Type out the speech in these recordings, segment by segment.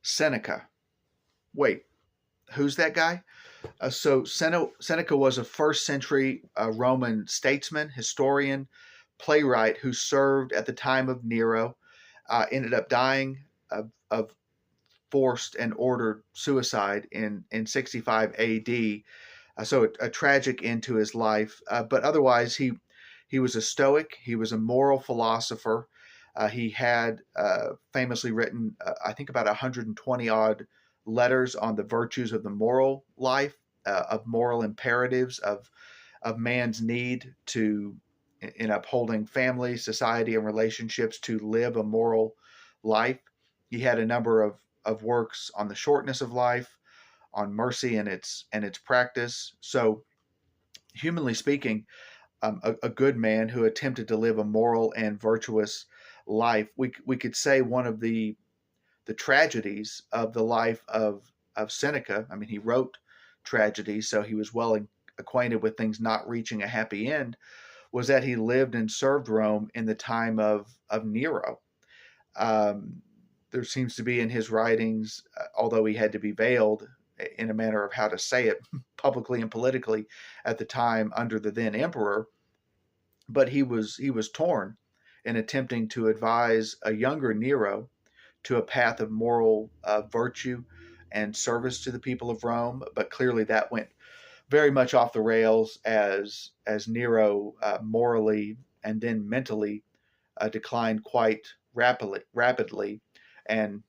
Seneca. Wait, who's that guy? Seneca was a first century Roman statesman, historian, playwright who served at the time of Nero, ended up dying of forced and ordered suicide in 65 AD. So a tragic end to his life. But otherwise, he was a Stoic. He was a moral philosopher. He had famously written, I think, about 120 odd letters on the virtues of the moral life, of moral imperatives, of man's need to, in upholding family, society, and relationships, to live a moral life. He had a number of works on the shortness of life, on mercy and its practice. So, humanly speaking, a good man who attempted to live a moral and virtuous life. We could say one of the tragedies of the life of Seneca. I mean, he wrote tragedies, so he was well acquainted with things not reaching a happy end. Was that he lived and served Rome in the time of Nero. There seems to be in his writings, although he had to be veiled in a manner of how to say it publicly and politically at the time under the then emperor, but he was torn in attempting to advise a younger Nero to a path of moral virtue and service to the people of Rome. But clearly that went very much off the rails as Nero morally and then mentally declined quite rapidly. And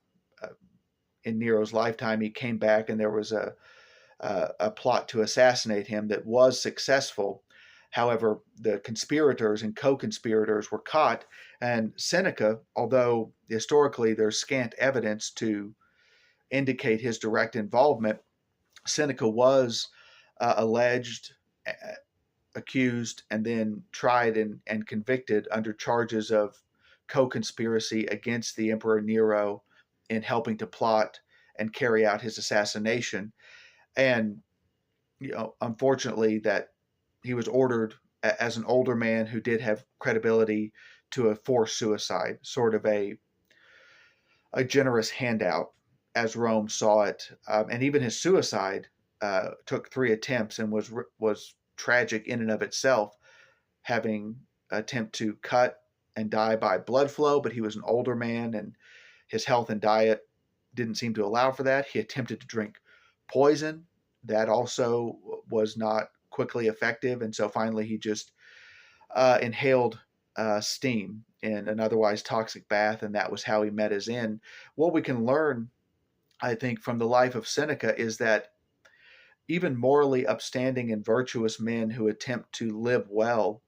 in Nero's lifetime, he came back, and there was a plot to assassinate him that was successful. However, the conspirators and co-conspirators were caught, and Seneca, although historically there's scant evidence to indicate his direct involvement, Seneca was alleged, accused, and then tried and convicted under charges of co-conspiracy against the Emperor Nero in helping to plot and carry out his assassination. And unfortunately, that he was ordered as an older man who did have credibility to a forced suicide, sort of a generous handout as Rome saw it. And even his suicide took 3 attempts and was tragic in and of itself, having attempt to cut and die by blood flow, but he was an older man and his health and diet didn't seem to allow for that. He attempted to drink poison. That also was not quickly effective, and so finally he just inhaled steam in an otherwise toxic bath, and that was how he met his end. What we can learn, I think, from the life of Seneca is that even morally upstanding and virtuous men who attempt to live well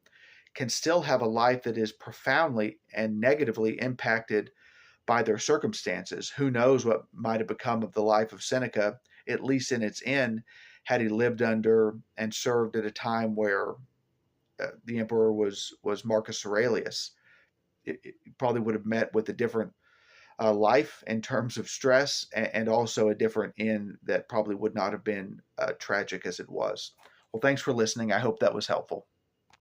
can still have a life that is profoundly and negatively impacted by their circumstances. Who knows what might have become of the life of Seneca, at least in its end, had he lived under and served at a time where the emperor was Marcus Aurelius. It probably would have met with a different life in terms of stress, and also a different end that probably would not have been tragic as it was. Well, thanks for listening. I hope that was helpful.